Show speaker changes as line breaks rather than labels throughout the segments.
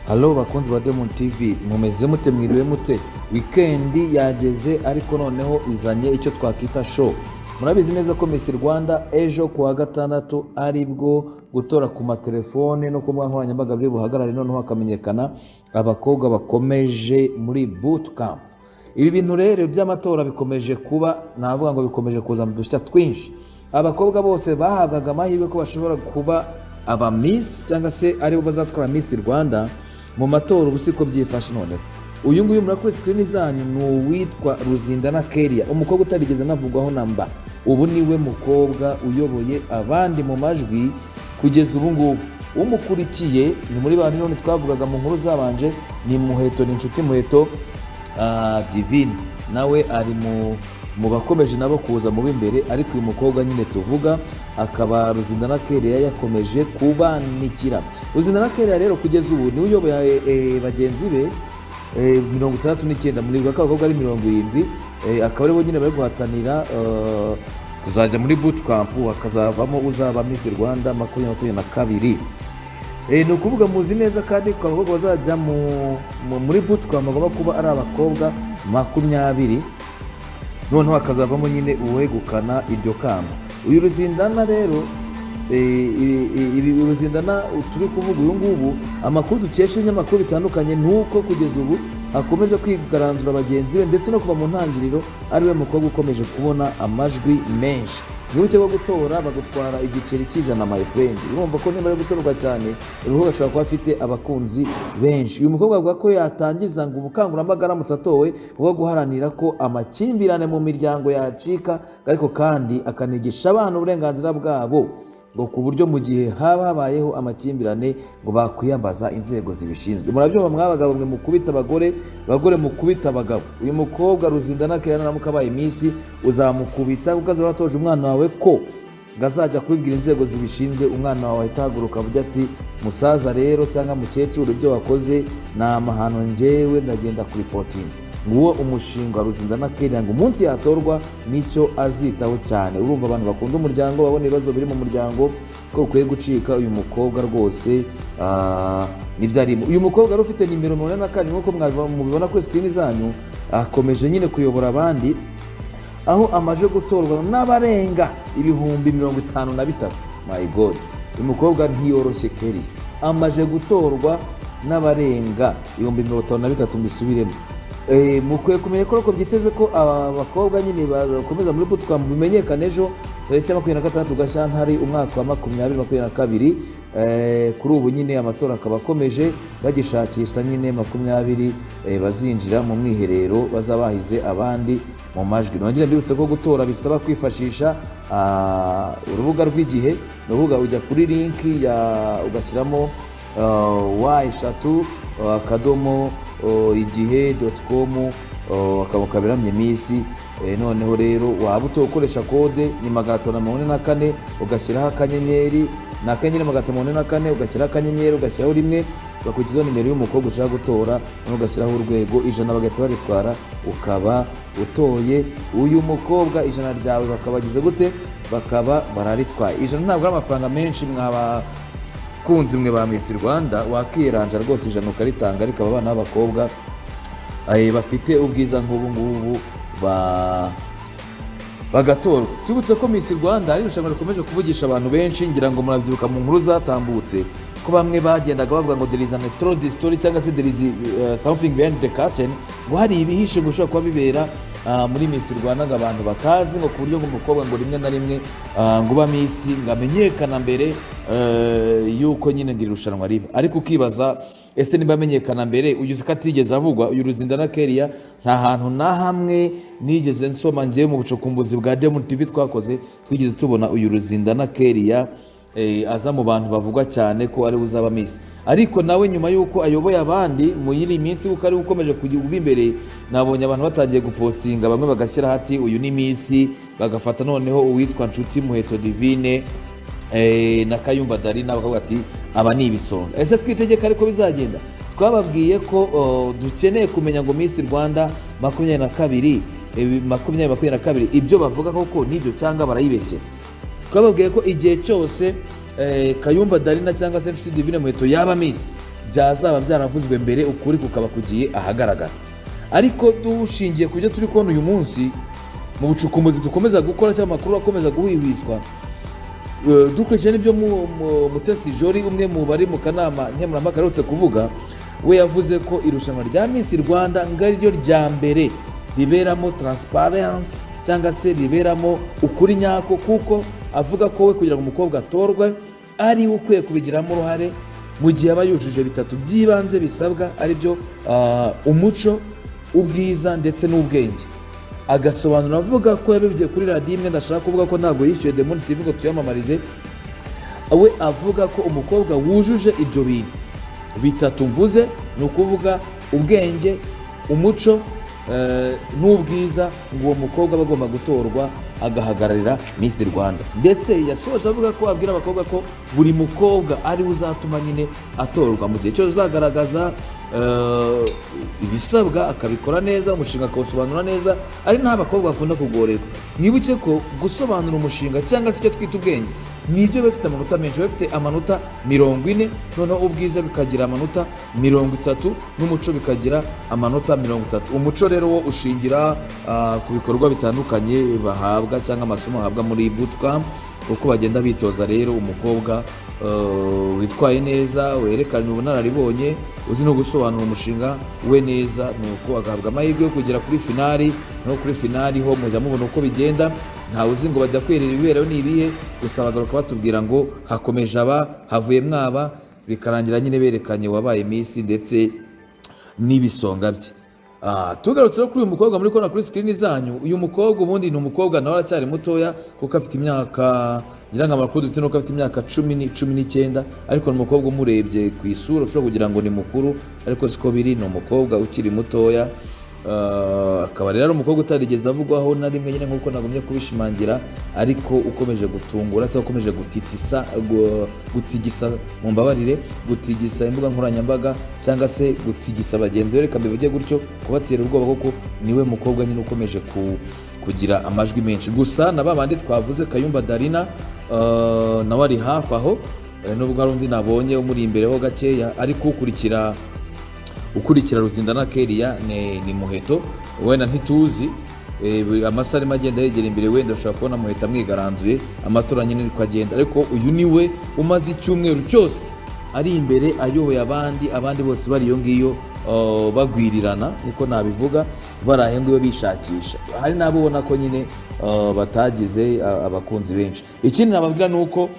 Halo bakunzi ba Diamond TV, mumeze mute, mwiriwe mute? Weekend yageze ariko noneho izanye icyo twakita show. Murabizi neza ko Miss Rwanda ejo kuwa gatandatu aribwo gutora ku matelefone no ku mbuga nkoranyambaga biri buhagarare, noneho hakamenyekana abakobwa bakomeje muri bootcamp. Ibi bintu rero by'amatora bikomeje kuba, navuga ngo bikomeje kuza mu dushya twinshi. Abakobwa bose bahabwaga amahirwe ko bashobora kuba aba Miss cyangwa se aribo bazatwara Miss Rwanda mu matora. Ubusiko byifashe noneho uyu nguyu muri kuri screen zanyu ni uwitwa Ruzindana Kelia, umukobwa utarigeze navugwaho namba. Ubu niwe mukobwa uyoboye abandi mu majwi kugeza ubu ngubu. Umukurikiye ni muri bandi none twavugaga mu nkuru zabanje, ni Muheto, ni inshuti Muheto Divine, nawe ari mu bakomeje nabo kuza mu b'imbere. Ariko uyu mukobwa nyine tuvuga akaba Ruzindana Kelia yakomeje kubanikira. Ruzindana Kelia rero kugeza ubu ni uyoboye bagenzi be 69 muri bakobwa ari 70. Akaba aribo nyine bari guhatanira kuzajya muri bootcamp, hakazavamo uzaba Miss Rwanda 2022. Ni ukuvuga muzi neza kandi ko abakobwa bazajya muri bootcamp bagomba kuba ari abakobwa 20, noneho hakazavamo nyine uwegukana iryo kamba. Uyu Ruzindana rero Ruzindana turi kuvuga uyu ngubu, amakuru dukesha ibinyamakuru bitandukanye nuko kugeza ubu akomeje kwigaranzura bagenzi be, ndetse no kuva mu ntangiriro ariwe mukobwa ukomeje kubona amajwi menshi. Nibuke ko gutora bagutwara igiceri cy'ijana my friend. Urumva ko niba ari gutorwa cyane uruhu gashobora kuba afite abakunzi benshi. Uyu mukobwa avuga ko yatangiza ngo ubukangurambaga aramutse atowe bwo guharanira ko amakimbirane mu miryango yacika, ariko kandi akanigisha abantu uburenganzira bwabo, ngo ku buryo mu gihe haba habayeho amakimbirane ngo bakwiyambaza inzego zibishinzwe. Murabyumva mwabagabo mwe mukubita abagore, bagore mukubita abagabo. Uyu mukobwa Ruzindana Kelia naramuka abaye Miss uzamukubita kuko azaba atoje umwana wawe ko ngazajya kubibwira inzego zibishinzwe. Umwana wawe ahitahaguruka avuga ati musaza rero cyangwa mukecuru, ibyo wakoze ni amahano, njyewe ndagenda kuripotinga. Nguwo umushinga wa Ruzindana Kelia, ngo umunsi yatorwa nicyo azitaho cyane. Urumva abantu bakunda umuryango, babona ibibazo biri mu muryango ko ukwiye gucika. Uyu mukobwa rwose nibyo arimo. Uyu mukobwa ari ufite nimero 84 nk'uko mubibona kuri screen zanyu, akomeje nyine kuyobora abandi, aho amaje gutorwa n'abarenga 53,000. My God, uyu mukobwa ntiyoroshye Kelia, amaje gutorwa n'abarenga 53,000. Mbisubiremo, mukwiye kumenya ko byiteze ko abakobwa nyine bakomeza muri bootcamp bimenyekana ejo tariki 26 Gashyantare umwaka wa 2022. Kuri ubu nyine amatora akaba akomeje, bagishakisha nyine 20 bazinjira mu mwiherero bazabahize abandi mu majwi. Nongere mbibutse ko gutora bisaba kwifashisha urubuga rw'Igihe. Nuvuga ujya kuri link ugashyiramo igihe.com akabukabiramye Miss. Noneho rero waba utokoresha kode ni 544, ugashyiraho akanyenyeri na akanyenyeri 544, ugashyiraho akanyenyeri, ugashyiraho rimwe, ugakurikizaho nimero y'umukobwa ushaka gutora, ugashyiraho urwego, ijana bagahita baritwara, ukaba utoye uyu mukobwa. Ijana ryawe bakabagize gute? Bakaba bararitwaye. Ijana ntabwo ari amafaranga menshi mwaba kunzi mwe ba Miss Rwanda, wakiranja rwose ijana ukaritanga, ariko aba bana b'abakobwa bafite ubwiza nk'ubu ngubu bagatorwa. Tubutse ko Miss Rwanda ari irushanwa rikomeje kuvugisha abantu benshi, ngira ngo muravyibuka mu nkuru zatambutse ko bamwe bagendaga bavuga ngo there is an troll story cyangwa se there is something behind the curtain, ngo hari ibihishe ngo ushobora kuba bibera muri Miss Rwanda ngo abantu batazi, ngo ku buryo umukobwa ngo rimwe na rimwe ngo uba Miss ngo amenyekana mbere yuko nyine ngira irushanwa riba. Ariko ukibaza ese niba amenyekana mbere, uyu zika atigeze avugwa. Uyu Ruzindana Kelia nta hantu na hamwe nigeze nsoma ngiye mu bucukumbuzi bwa Diamond TV twakoze twigeze tubona uyu Ruzindana Kelia aza mu bantu bavugwa cyane ko ari uzaba Miss. Ariko nawe nyuma yuko ayoboye abandi mu yiri minsi kuko ari ukomeje kujya imbere, nabonye abantu batangiye gupostinga, bamwe bagashyira hati uyu ni Miss, bagafata noneho uwitwa Nshuti Muheto Divine na Kayumba Darina bakavuga ati aba ni ibisonga. Ese twitegeka ariko bizagenda? Twababwiye ko dukeneye kumenya ngo Miss Rwanda 2022 ibyo bavuga koko nibyo cyangwa barayibeshye. Twababwiye ko igihe cyose Kayumba Darina cyangwa se Nshuti Divine Muheto yaba Miss, byazaba byaravuzwe mbere, ukuri kukaba kugiye ahagaragara. Ariko dushingiye ku byo turi kubona uyu munsi mu bucukumbuzi dukomeza gukora cyangwa amakuru akomeza guhwihwiswa, dukurikije n'ibyo Mutesi Jolly umwe mu bari mu kanama nkemurampaka aherutse kuvuga, we yavuze ko irushanwa rya Miss Rwanda ngo ari ryo rya mbere riberamo transparency cyangwa se riberamo ukuri nyako, kuko avuga ko we kugira ngo umukobwa atorwe ari we ukwiye kubigiramo uruhare mu gihe aba yujuje bitatu by'ibanze bisabwa, ari byo umuco, ubwiza ndetse n'ubwenge. Agasobanura avuga ko yabivugiye kuri radiyo imwe, ndashaka kuvuga ko ntabwo yishyuye The Moon TV ngo tuyamamarize, we avuga ko umukobwa wujuje ibyo bintu bitatu mvuze, ni ukuvuga ubwenge, umuco n'ubwiza, ngo uwo mukobwa aba agomba gutorwa agahagararira Miss Rwanda. Ndetse yasoje avuga ko abwira abakobwa ko buri mukobwa ari we uzatuma nyine atorwa mu gihe cyose uzagaragaza ibisabwa akabikora neza, umushinga akawusobanura neza, ari nta bakobwa bakunda kugorerwa. Mwibuke ko gusobanura umushinga cyangwa se icyo twita ubwenge nibyo bafite amanota menshi, bafite amanota 40, noneho ubwiza bikagira amanota 30 n'umuco bikagira amanota 30. Umuco rero wo ushingira ku bikorwa bitandukanye bahabwa cyangwa amasomo bahabwa muri bootcamp, uko bagenda bitoza rero umukobwa witwaye neza, werekanye ubunararibonye, uzi no gusobanura umushinga we neza, nuko agahabwa amahirwe yo kugera kuri finali. No kuri finali ho mujya mubona uko bigenda, ntawe uzi ngo bajya kwerera ibibereho n'ibihe, gusa bagaruka batubwira ngo hakomeje aba, havuye mwaba, bikarangira nyine berekanye wabaye Miss ndetse n'ibisonga bye. Tugarutse kuri uyu mukobwa muri kona kuri screen zanyu, uyu mukobwa ubundi ni umukobwa nawe aracyari mutoya kuko afite imyaka ngira ngo amakuru dufite nuko afite imyaka 19, ariko ni umukobwa umurebye ku isura ushobora kugira ngo ni mukuru, ariko siko biri, ni umukobwa ukiri mutoya. Akaba rero umukobwa utarigeze avugwaho na rimwe nyine nk'uko nagumye kubishimangira, ariko ukomeje gutungura cyangwa ukomeje gutigisa mu mbabarire, gutigisa imbuga nkoranyambaga cyangwa se gutigisa bagenzi be, reka mbivuge gutyo, kubatera ubwoba kuko niwe mukobwa nyine ukomeje kugira amajwi menshi. Gusa na babandi twavuze Kayumba Darina nawe ari hafi aho, nubwo hari undi nabonye umuri imbere ho gakeya, ariko ukurikira Ruzindana Keria ni Muheto, wenda ntituzi amasaha arimo agenda yegera imbere, wenda ushobora kubona Muheto amwigaranzuye, amatora nyine niko agenda, ariko uyu niwe umaze icyumweru cyose ari imbere ayoboye abandi bose bari iyo ngiyo bagwirirana, niko nabivuga, barahe ngo bishakisha. Hari nabo ubona ko nyine batagize abakunzi benshi. Ikindi nababwira ni uko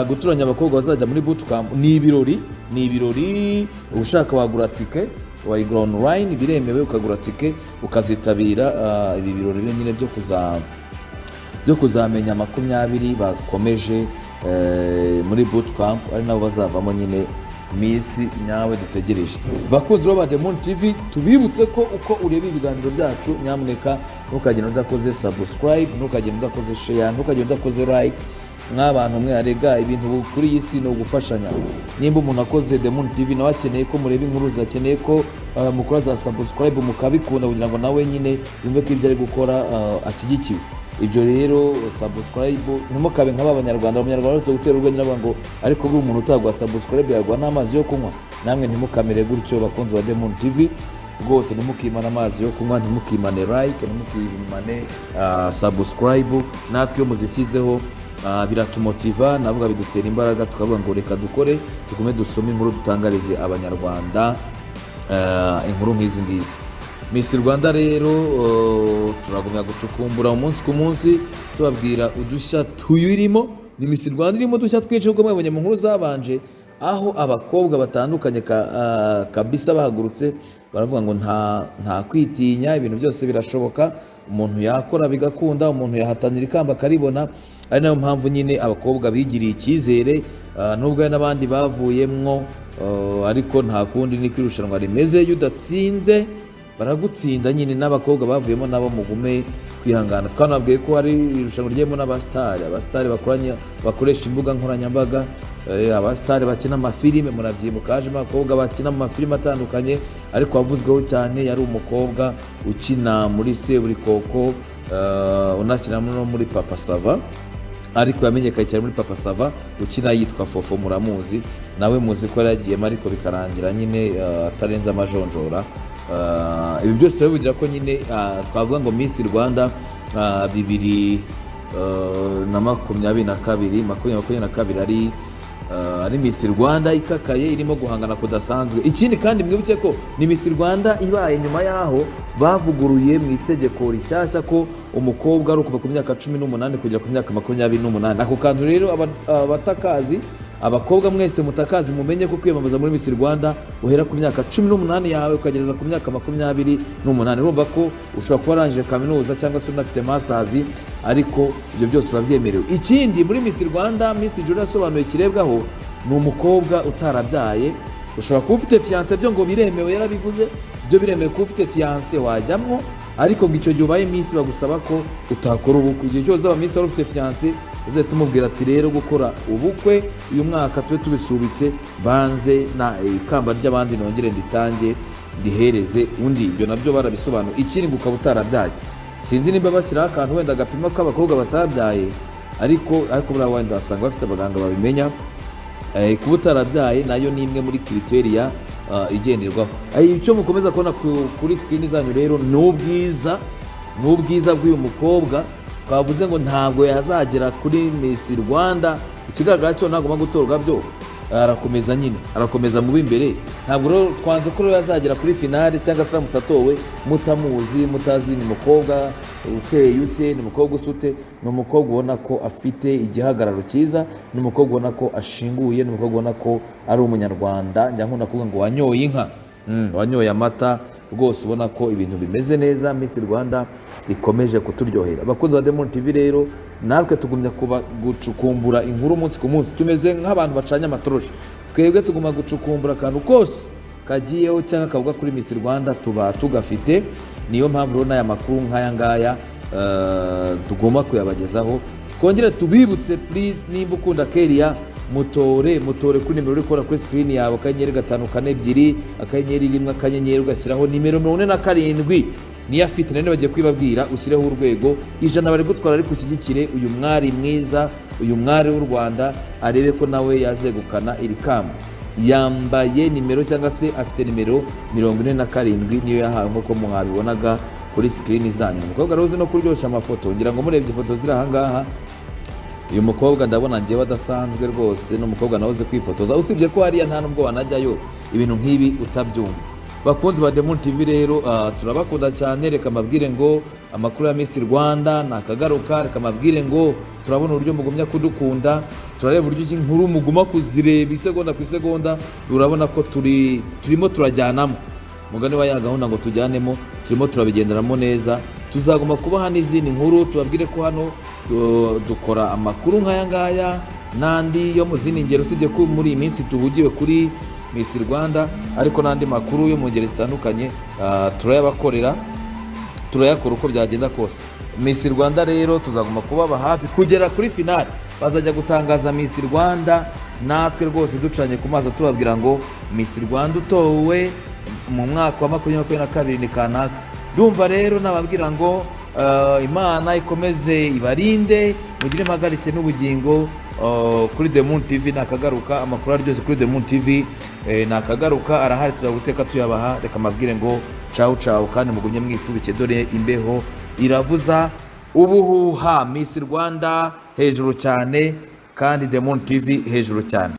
guturanya abakobwa bazajya muri bootcamp ni ibirori, ushaka wagura tike, wayigura online, biremewe, ukagura tike ukazitabira ibi birori nyine byo kuzamenya 20 bakomeje muri bootcamp, ari nabo bazavamo nyine Miss nyawe dutegereje. Bakunzi ba The Moon TV, tubibutse ko uko ureba ibiganiro byacu, nyamuneka ntukagenda udakoze subscribe, ntukagenda udakoze share, ntukagenda udakoze like. Nk'abantu mwe arega ibintu kuri iyi si no gufashanya. Nimba umuntu akoze The Moon TV nawe akeneye ko mureba inkuru, akeneye ko mukora za subscribe mukabikunda kugira ngo nawe nyine yumve ko ibyo ari gukora ashyigikiwe. Ibyo rero subscribe ntimukabe nk'abanyarwanda barutse gutera urwenya ngo ariko buri umuntu utagwa subscribe yarwa n'amazi yo kunywa. Namwe ntimukamere gutyo bakunzi ba The Moon TV, rwose ntimukimane amazi yo kunywa, ntimukimane like, ntimukimane subscribe. Natwe muzishyizeho biratumotiva, navuga bidutera imbaraga, tukavuga ngo reka dukore, tugume dusome inkuru, dutangarize abanyarwanda inkuru nk'izi ngizi. Miss Rwanda rero turagumya gucukumbura umunsi ku munsi tubabwira udushya tuyirimo. Ni Miss Rwanda irimo udushya twinshi ubwo mwabonye mu nkuru zabanje, aho abakobwa batandukanye kabisa bahagurutse baravuga ngo nta kwitinya, ibintu byose birashoboka, umuntu yakora bigakunda, umuntu yahatanira ikamba akaribona. Ari nayo mpamvu nyine abakobwa bigiriye icyizere, nubwo hari n'abandi bavuyemwo, ariko nta kundi niko irushanwa rimeze, iyo udatsinze baragutsinda nyine. N'abakobwa bavuyemo nabo mugume kwihangana. Twanabwiye ko hari irushanwa ryemo n'abastari, bakoresha imbuga nkoranyambaga, abastari bakina amafilime, muravyibuka hajemo abakobwa bakina mu mafilime atandukanye, ariko wavuzweho cyane yari umukobwa ukina muri Seburikoko, unakina no muri Papa Sava, ariko yamenyekanye cyane muri Papa Sava ukina yitwa Fofo, muramuzi nawe muzi ko yaragiyemo ariko bikarangira nyine atarenze amajonjora. Ibi byose turabivugira ko nyine twavuga ngo Miss Rwanda 2022 ari Miss Rwanda ikakaye irimo guhangana kudasanzwe. Ikindi kandi mwibuke ko ni Miss Rwanda ibaye nyuma yaho bavuguruye mu itegeko rishyashya ko umukobwa ari kuva ku myaka 18 kugera ku myaka 28. Ako kantu rero abatakazi, abakobwa mwese mutakazi mumenye ko kwiyamamaza muri Miss Rwanda uhera ku myaka 18 yawe ukagereza ku myaka 28. Urumva ko ushobora kuba arangije kaminuza cyangwa se unafite masters, ariko ibyo byose urabyemerewe. Ikindi muri Miss Rwanda, Miss Julia yasobanuye kirebwaho ni umukobwa utarabyaye. Ushobora kuba ufite fiance, byo ngo biremewe, yarabivuze byo biremewe ko ufite fiance wajyamwo, ariko ngo icyo gihe ubaye Miss bagusaba ko utakora ubukwe. Igihe cyose aba Miss wari ufite fiance uzahita umubwira ati rero gukora ubukwe uyu mwaka tube tubisubitse, banze na ikamba ry'abandi nongere nditange ndihereze undi. Ibyo nabyo barabisobanura. Ikindi ngo ukaba utarabyaye, sinzi nimba bashyiraho akantu wenda agapima ko abakobwa batabyaye, ariko buriya wenda wasanga bafite abaganga babimenya. Kuba utarabyaye nayo ni imwe muri kriteriya igenderwaho. Icyo mukomeza kubona kuri screen zanyu rero ni ubwiza bw'uyu mukobwa. Twavuze ngo ntabwo yazagera kuri Miss Rwanda, ikigaragara cyo ntabwo gutorwa byo arakomeza mu b'imbere. Ntabwo rero twanze ko yazagera kuri finale cyangwa se musatowe mutamuzi, mutazi ni mukobwa uteye ute, ni mukobwa usute, ni umukobwa ubona ko afite igihagararo cyiza, ni umukobwa ubona ko ashinguye, ni umukobwa ubona ko ari umunyarwanda. Njya nkunda kuvuga ngo wanyoye inka, wanyoye amata rwose, ubona ko ibintu bimeze neza. Miss Rwanda ikomeje kuturyohera. Abakunzi ba Diamond TV rero natwe tugumya gucukumbura inkuru umunsi ku munsi, tumeze nk'abantu bacanye amatoroshi. Twebwe tuguma gucukumbura akantu kose kagiyeho cyangwa kavuga kuri Miss Rwanda tuba tugafite. Niyo mpamvu rero n'aya makuru nk'aya ngaya tugomba kuyabagezaho. Twongere tubibutse please, nimba ukunda Kelia mutore kuri nimero uri kubona kuri screen yawe, akanyenyeri 542 akanyenyeri 1 akanyenyeri ugashyiraho nimero 47 niyo afite. None bagiye kwibabwira ushyireho urwego 100 bari gutwara, ariko ushyigikire uyu mwari mwiza, uyu mwari w'u Rwanda, arebe ko nawe yazegukana iri kamba. Yambaye nimero cyangwa se afite nimero 47 niyo yahawe nk'uko muhabibonaga kuri screen zanyu. Umukobwa roze no kuryoshya amafoto, ngira ngo murebye ifoto ziri aha ngaha, uyu mukobwa ndabona ngewe adasanzwe rwose. N'umukobwa nawe uzi kwifotoza, usibye ko hariya nta nubwo wanajyayo ibintu nk'ibi utabyumva. Bakunzi ba Diamond TV rero turabakunda cyane. Reka mabwire ngo amakuru ya Miss Rwanda nakagaruka. Reka mabwire ngo turabona uburyo mugumya kudukunda, turareba uburyo inkuru muguma kuzireba isegonda ku isegonda. Urabona ko turimo turajyanamo mugani wa ya gahunda ngo tujyanemo, turimo turabigenderamo neza. Tuzaguma kubaha n'izindi nkuru, tubabwire ko hano dukora amakuru nk'aya ngaya n'andi yo mu zindi ngero, usibye ko muri iyi minsi tuhugiwe kuri Miss Rwanda, ariko n'andi makuru yo mu ngeri zitandukanye turayabakorera, turayakora uko byagenda kose. Miss Rwanda rero tuzaguma kubaba hafi kugera kuri finale. Bazajya gutangaza Miss Rwanda, natwe rwose ducanye ku maso tubabwira ngo Miss Rwanda utowe mu mwaka wa 2022 ni kanaka. Ndumva rero nababwira ngo Imana ikomeze ibarinde, mugire impagarike n'ubugingo. Kuri Diamond TV nakagaruka, amakuru aryoze kuri Diamond TV nakagaruka, arahari tuzaguteka tuyabaha. Reka mabwire ngo ciao kandi mugumye mwifubike, dore imbeho iravuza ubuhuha. Miss Rwanda hejuru cyane kandi Diamond TV hejuru cyane.